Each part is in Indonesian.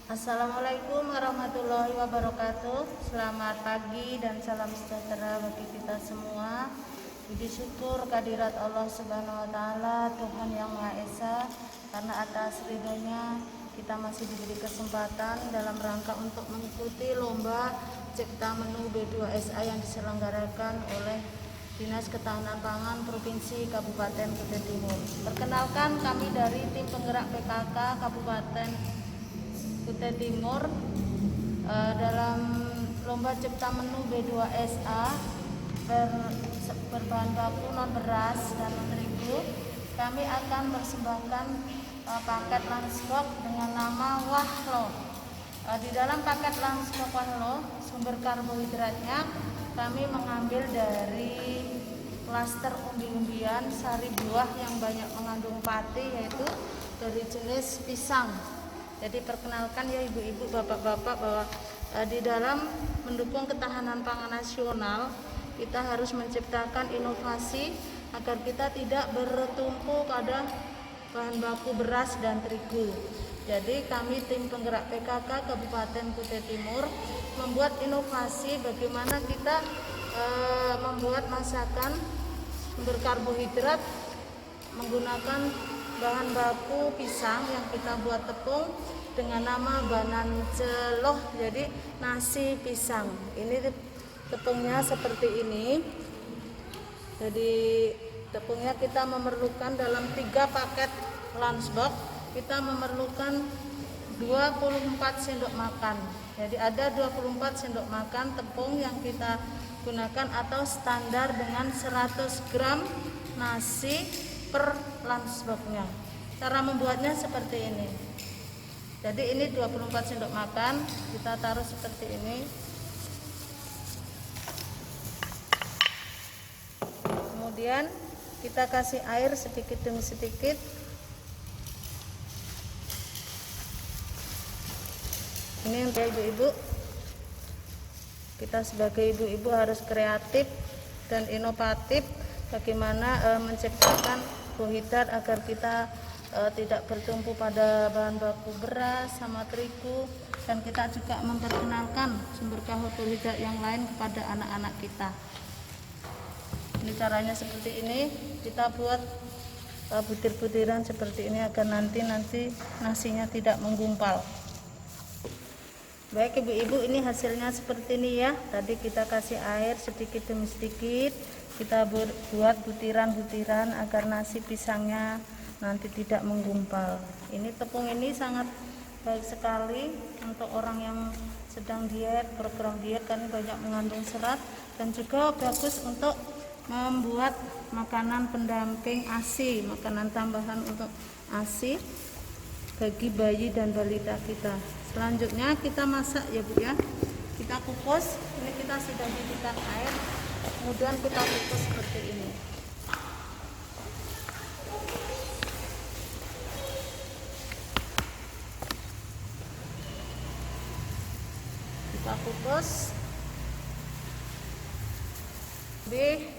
Assalamualaikum warahmatullahi wabarakatuh. Selamat pagi dan salam sejahtera bagi kita semua. Puji syukur kehadirat Allah Subhanahu wa taala, Tuhan yang Maha Esa, karena atas ridhonya kita masih diberi kesempatan dalam rangka untuk mengikuti lomba Cipta Menu B2SA yang diselenggarakan oleh Dinas Ketahanan Pangan Provinsi Kabupaten Kutai Timur. Perkenalkan, kami dari tim penggerak PKK Kabupaten Kutai Timur dalam lomba Cipta Menu B2SA berbahan baku non beras dan non terigu. Kami akan persembahkan paket lunchbox dengan nama Wahlo. Di dalam paket lunchbox Wahlo, sumber karbohidratnya kami mengambil dari klaster umbi-umbian sari buah yang banyak mengandung pati, yaitu dari jenis pisang. Jadi perkenalkan ya ibu-ibu, bapak-bapak, bahwa di dalam mendukung ketahanan pangan nasional kita harus menciptakan inovasi agar kita tidak bertumpu pada bahan baku beras dan terigu. Jadi kami tim penggerak PKK Kabupaten Kutai Timur membuat inovasi bagaimana kita membuat masakan berkarbohidrat menggunakan bahan baku pisang yang kita buat tepung dengan nama banan celoh, jadi nasi pisang. Ini tepungnya seperti ini. Jadi tepungnya kita memerlukan dalam 3 paket lunchbox, kita memerlukan 24 sendok makan. Jadi ada 24 sendok makan tepung yang kita gunakan atau standar dengan 100 gram nasi per lunchboxnya. Cara membuatnya seperti ini. Jadi ini 24 sendok makan, kita taruh seperti ini. Kemudian kita kasih air sedikit demi sedikit. Ini untuk ibu-ibu. Kita sebagai ibu-ibu harus kreatif dan inovatif bagaimana menciptakan karbohidrat agar kita tidak bertumpu pada bahan baku beras sama terigu, dan kita juga memperkenalkan sumber karbohidrat yang lain kepada anak-anak kita. Ini caranya seperti ini, kita buat butir-butiran seperti ini agar nanti nasinya tidak menggumpal. Baik ibu-ibu, ini hasilnya seperti ini ya. Tadi kita kasih air sedikit demi sedikit, kita buat butiran-butiran agar nasi pisangnya nanti tidak menggumpal. Ini tepung ini sangat baik sekali untuk orang yang sedang diet, program diet, karena banyak mengandung serat, dan juga bagus untuk membuat makanan pendamping ASI, makanan tambahan untuk ASI bagi bayi dan balita kita. Selanjutnya kita masak ya Bu ya. Kita kukus, ini kita sudah didihkan air, kemudian kita kukus seperti ini. Kita kukus lebih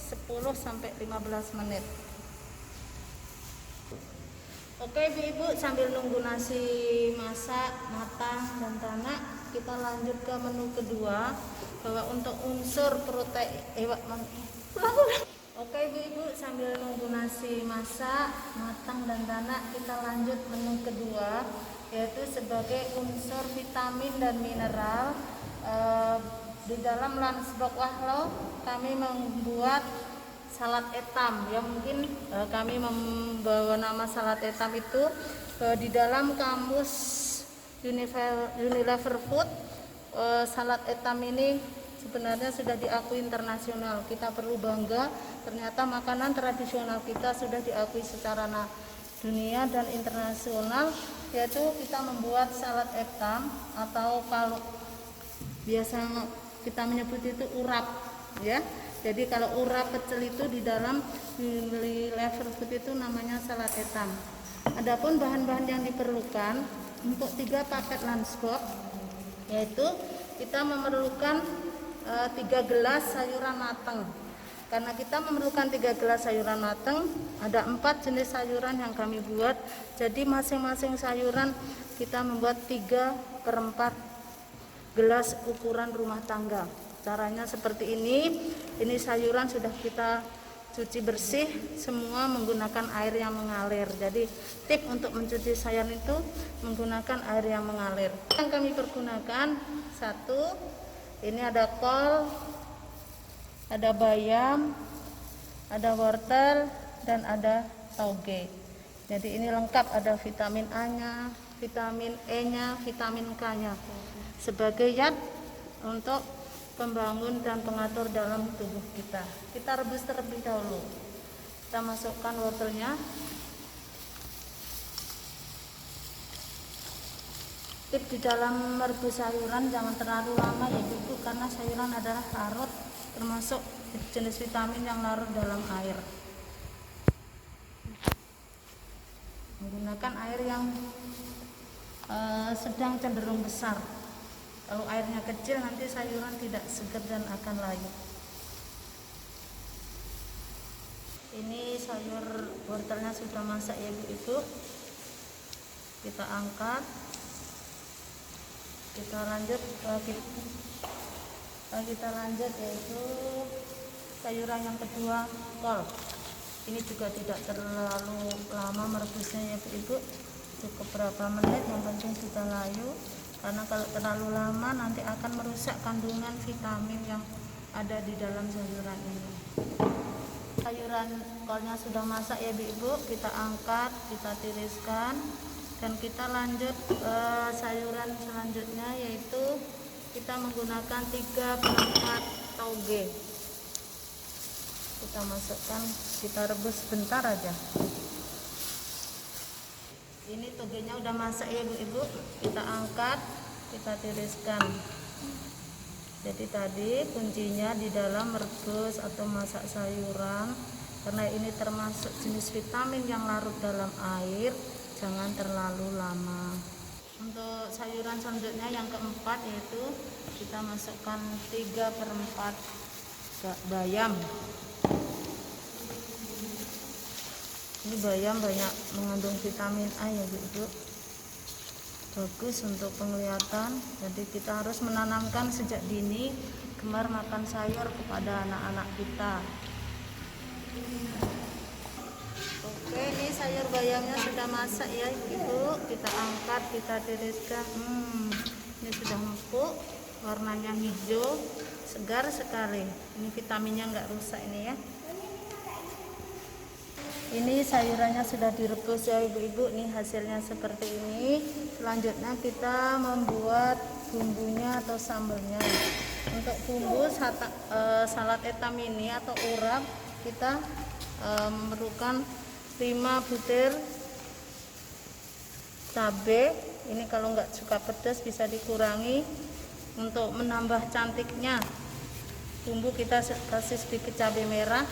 10-15 menit. Oke ibu-ibu, sambil nunggu nasi masak, matang dan tanak, kita lanjut ke menu kedua, bahwa untuk unsur protein Oke ibu-ibu, sambil nunggu nasi masak, matang dan tanak, kita lanjut menu kedua, yaitu sebagai unsur vitamin dan mineral. Di dalam lunchbox Wahlo kami membuat salad etam, yang mungkin kami membawa nama salad etam itu di dalam kamus Unilever Food. Salad etam ini sebenarnya sudah diakui internasional. Kita perlu bangga, ternyata makanan tradisional kita sudah diakui secara dunia dan internasional, yaitu kita membuat salad etam, atau kalau biasa kita menyebut itu urap ya. Jadi kalau urap pecel itu di dalam Unilever Food itu namanya salad etam. Adapun bahan-bahan yang diperlukan untuk 3 paket lunchbox, yaitu kita memerlukan 3 gelas sayuran matang. Karena kita memerlukan 3 gelas sayuran matang, ada 4 jenis sayuran yang kami buat. Jadi masing-masing sayuran kita membuat 3/4 gelas ukuran rumah tangga. Caranya seperti ini. Ini sayuran sudah kita cuci bersih semua menggunakan air yang mengalir. Jadi tip untuk mencuci sayuran itu menggunakan air yang mengalir. Yang kami pergunakan, satu, ini ada kol, ada bayam, ada wortel, dan ada tauge. Jadi ini lengkap, ada vitamin A-nya, vitamin E-nya, vitamin K-nya sebagai zat untuk pembangun dan pengatur dalam tubuh kita. Kita rebus terlebih dahulu. Kita masukkan wortelnya. Tip di dalam merebus sayuran jangan terlalu lama ya Ibu, karena sayuran adalah larut, termasuk jenis vitamin yang larut dalam air. Menggunakan air yang sedang cenderung besar. Kalau airnya kecil nanti sayuran tidak segar dan akan layu. Ini sayur wortelnya sudah masak ya Ibu. Kita angkat. Kita lanjut yaitu sayuran yang kedua, kol. Ini juga tidak terlalu lama merebusnya ya Ibu. Cukup berapa menit, yang penting sudah layu. Karena kalau terlalu lama nanti akan merusak kandungan vitamin yang ada di dalam sayuran ini. Sayuran kolnya sudah masak ya Ibu, kita angkat, kita tiriskan, dan kita lanjut sayuran selanjutnya, yaitu kita menggunakan 3/4 tauge. Kita masukkan, kita rebus sebentar aja. Ini togenya udah masak ya Ibu, kita angkat, kita tiriskan. Jadi tadi kuncinya di dalam merebus atau masak sayuran, karena ini termasuk jenis vitamin yang larut dalam air, jangan terlalu lama. Untuk sayuran selanjutnya yang keempat, yaitu kita masukkan 3/4 bayam. Ini bayam banyak mengandung vitamin A ya Ibu, bagus untuk penglihatan. Jadi kita harus menanamkan sejak dini gemar makan sayur kepada anak-anak kita. Oke, ini sayur bayamnya sudah masak ya Ibu, kita angkat, kita tiriskan. Ini sudah empuk, warnanya hijau, segar sekali. Ini vitaminnya nggak rusak ini ya. Ini sayurannya sudah direbus ya Ibu-ibu, nih hasilnya seperti ini. Selanjutnya kita membuat bumbunya atau sambalnya. Untuk bumbu salad etam ini atau urap, kita memerlukan 5 butir cabai. Ini kalau nggak suka pedas bisa dikurangi untuk menambah cantiknya bumbu. Kita kasih sedikit cabai merah.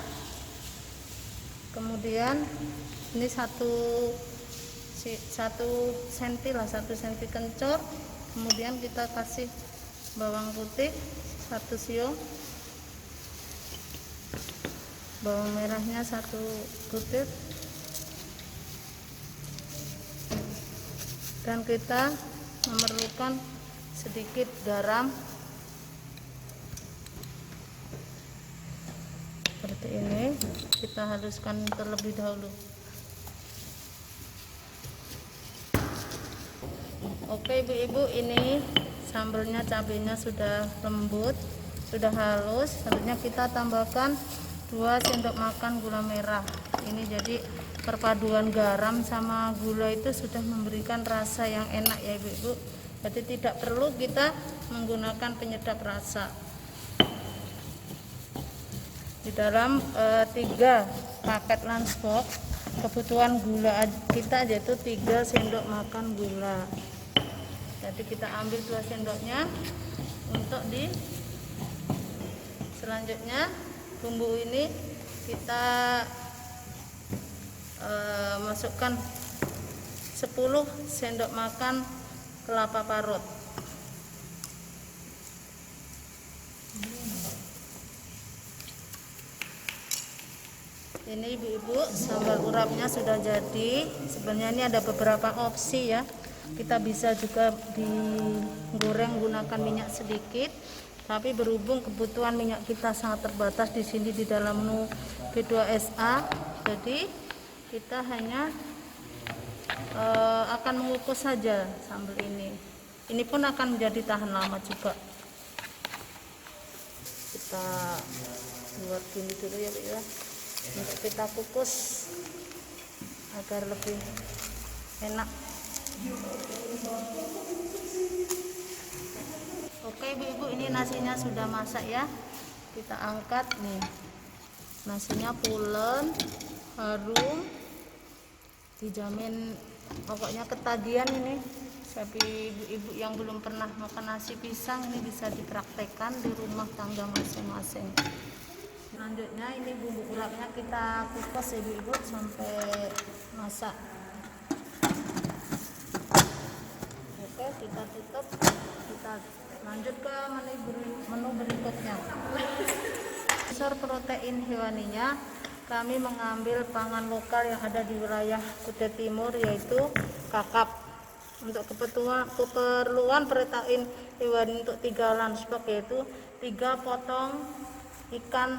Kemudian ini 1 senti kencur. Kemudian kita kasih bawang putih 1 siung, bawang merahnya 1 butir, dan kita memerlukan sedikit garam seperti ini. Kita haluskan terlebih dahulu. Oke Ibu-ibu, ini sambalnya, cabenya sudah lembut, sudah halus. Selanjutnya kita tambahkan 2 sendok makan gula merah. Ini jadi perpaduan garam sama gula itu sudah memberikan rasa yang enak ya Ibu-ibu. Jadi tidak perlu kita menggunakan penyedap rasa. Di dalam 3 paket lunchbox, kebutuhan gula kita yaitu 3 sendok makan gula. Jadi kita ambil 2 sendoknya untuk selanjutnya bumbu ini kita masukkan 10 sendok makan kelapa parut. Ini Ibu-ibu, sambal urapnya sudah jadi. Sebenarnya ini ada beberapa opsi ya. Kita bisa juga digoreng menggunakan minyak sedikit, tapi berhubung kebutuhan minyak kita sangat terbatas di sini di dalam menu B2SA, jadi kita hanya akan mengukus saja sambal ini. Ini pun akan menjadi tahan lama juga. Kita buat gini dulu ya Bu ya, untuk kita kukus agar lebih enak. Oke ibu-ibu, ini nasinya sudah masak ya, kita angkat nih. Nasinya pulen, harum, dijamin pokoknya ketagihan ini. Tapi ibu-ibu yang belum pernah makan nasi pisang ini bisa dipraktekkan di rumah tangga masing-masing. Selanjutnya ini bumbu urapnya kita kukus ibu-ibu sampai masak. Oke, kita tutup, kita lanjut ke menu berikutnya. Unsur protein hewaninya, kami mengambil pangan lokal yang ada di wilayah Kutai Timur, yaitu kakap. Untuk keperluan protein hewani untuk 3 lunchbox, yaitu 3 potong ikan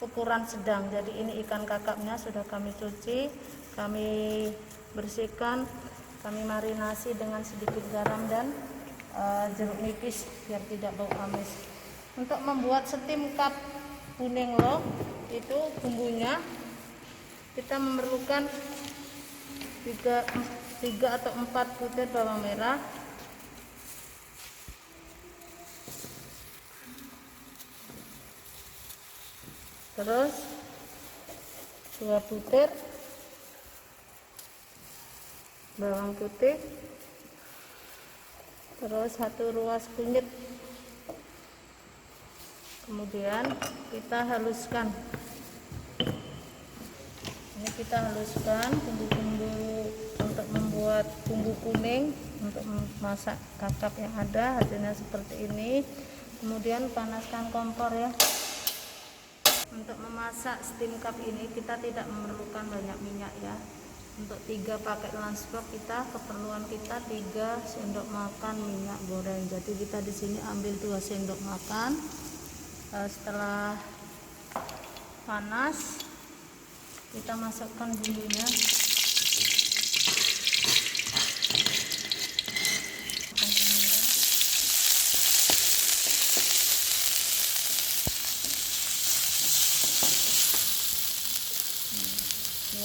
ukuran sedang. Jadi ini ikan kakapnya sudah kami cuci, kami bersihkan, kami marinasi dengan sedikit garam dan jeruk nipis biar tidak bau amis. Untuk membuat steam cup kuning loh, itu bumbunya kita memerlukan 3 atau 4 butir bawang merah, terus 2 butir bawang putih, terus 1 ruas kunyit. Kemudian kita haluskan. Ini kita haluskan bumbu-bumbu untuk membuat bumbu kuning untuk memasak kakap yang ada, hasilnya seperti ini. Kemudian panaskan kompor ya. Untuk memasak steam cup ini kita tidak memerlukan banyak minyak ya. Untuk 3 paket lunchbox kita, keperluan kita 3 sendok makan minyak goreng. Jadi kita di sini ambil 2 sendok makan. Setelah panas, kita masukkan bumbunya.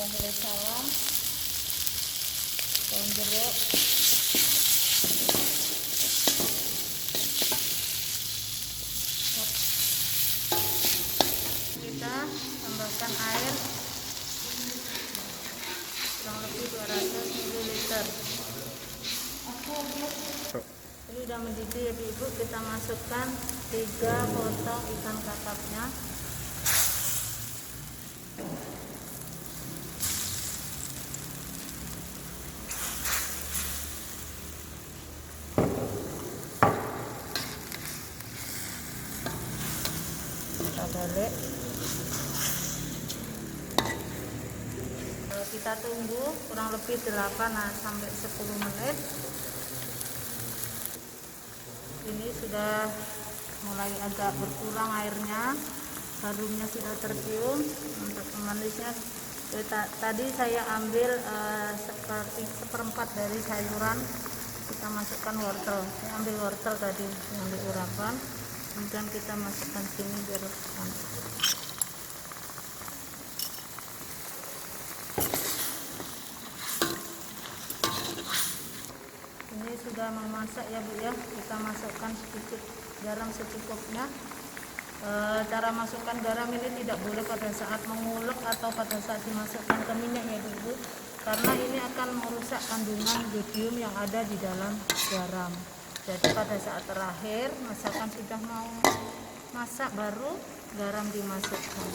Helai salam, daun jeruk, kita tambahkan air kurang lebih 200 ml. Ini sudah mendidih ya ibu, kita masukkan 3 potong ikan kakapnya. Balik, kita tunggu kurang lebih 8 sampai 10 menit. Ini sudah mulai agak berkurang airnya, harumnya sudah tercium. Untuk pemanisnya tadi saya ambil seperti 1/4 dari sayuran, kita masukkan wortel. Saya ambil wortel tadi yang diurapkan, kemudian kita masukkan sini biar mantap. Ini sudah memasak ya Bu ya, kita masukkan sedikit garam secukupnya. Cara masukkan garam ini tidak boleh pada saat mengulek atau pada saat dimasukkan ke minyak ya Bu, karena ini akan merusak kandungan yodium yang ada di dalam garam. Jadi pada saat terakhir masakan sudah mau masak baru garam dimasukkan.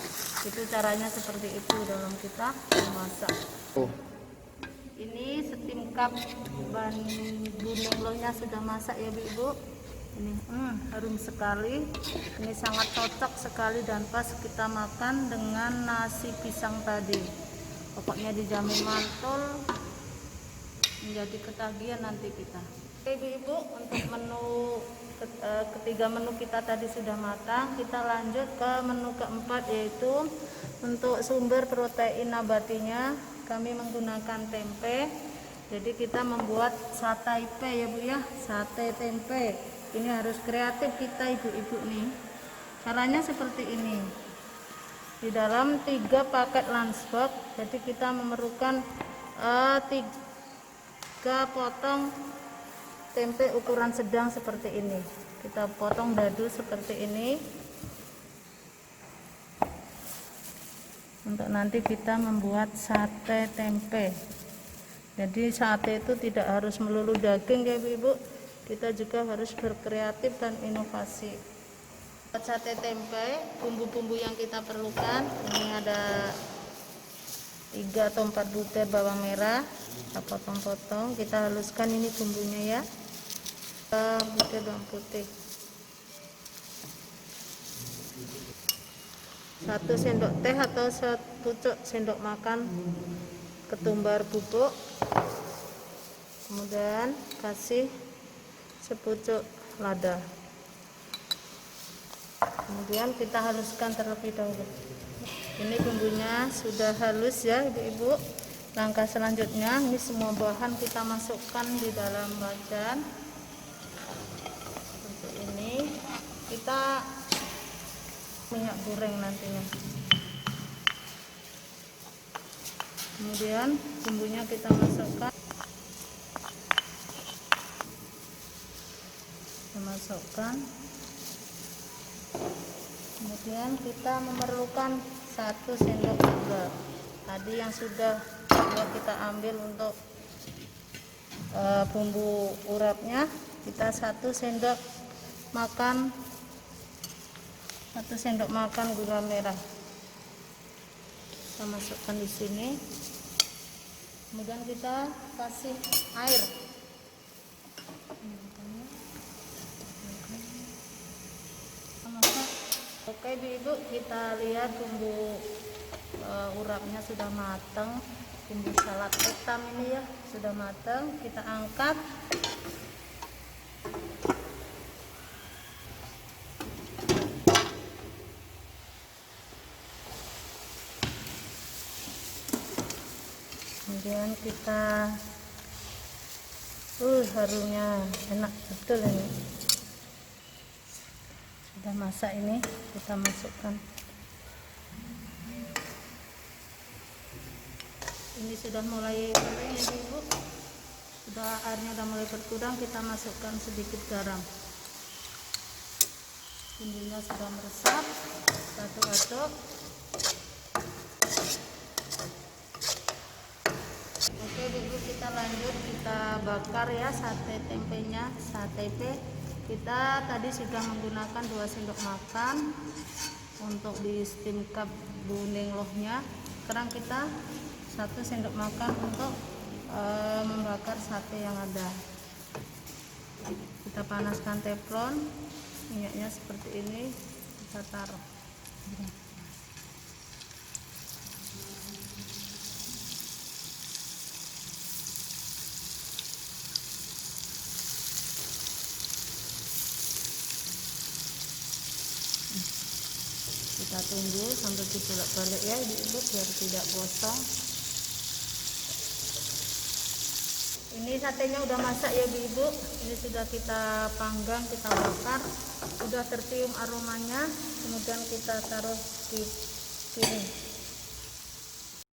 Itu caranya seperti itu dalam kita memasak. Ini steam cup ban buninglonya sudah masak ya ibu. Ini harum sekali. Ini sangat cocok sekali dan pas kita makan dengan nasi pisang tadi. Pokoknya dijamin mantul, menjadi ketagihan nanti kita. Oke ibu-ibu, untuk ketiga menu kita tadi sudah matang. Kita lanjut ke menu keempat, yaitu untuk sumber protein nabatinya kami menggunakan tempe. Jadi kita membuat sate tempe ya bu ya, sate tempe. Ini harus kreatif kita ibu-ibu nih. Caranya seperti ini. Di dalam 3 paket lunchbox, jadi kita memerlukan 3 potong tempe ukuran sedang seperti ini. Kita potong dadu seperti ini. Untuk nanti kita membuat sate tempe. Jadi sate itu tidak harus melulu daging ya ibu-ibu. Kita juga harus berkreatif dan inovasi. Buat sate tempe, bumbu-bumbu yang kita perlukan, ini ada 3 atau 4 butir bawang merah. Kita potong-potong, kita haluskan ini bumbunya ya. Butir bawang putih, 1 sendok teh atau 1 sendok makan ketumbar bubuk, kemudian kasih sepucuk lada, kemudian kita haluskan terlebih dahulu. Ini bumbunya sudah halus ya ibu-ibu. Langkah selanjutnya, ini semua bahan kita masukkan di dalam wajan seperti ini. Kita minyak goreng nantinya. Kemudian bumbunya kita masukkan. Kemudian kita memerlukan 1 sendok gula. Tadi yang sudah kita ambil untuk bumbu urapnya, kita 1 sendok makan gula merah. Kita masukkan di sini. Kemudian kita kasih air. Oke ibu, kita lihat bumbu urapnya sudah matang. Bumbu salad hitam ini ya sudah matang. Kita angkat. Kemudian kita harunya enak betul ini. Sudah masak ini, kita masukkan. Ini sudah mulai kering ya ibu. Airnya sudah mulai berkurang, kita masukkan sedikit garam. Bumbunya sudah meresap, kita aduk-aduk. Oke ibu, kita lanjut, kita bakar ya sate tempenya. Sate tempe kita tadi sudah menggunakan 2 sendok makan untuk di steam cup kuning lohnya. Sekarang kita 1 sendok makan untuk membakar sate yang ada. Kita panaskan teflon, minyaknya seperti ini, kita taruh. Kita tunggu sampai dibolak-balik ya ibu biar tidak gosong. Ini satenya udah masak ya ibu. Ini sudah kita panggang, kita bakar, sudah tercium aromanya. Kemudian kita taruh di piring.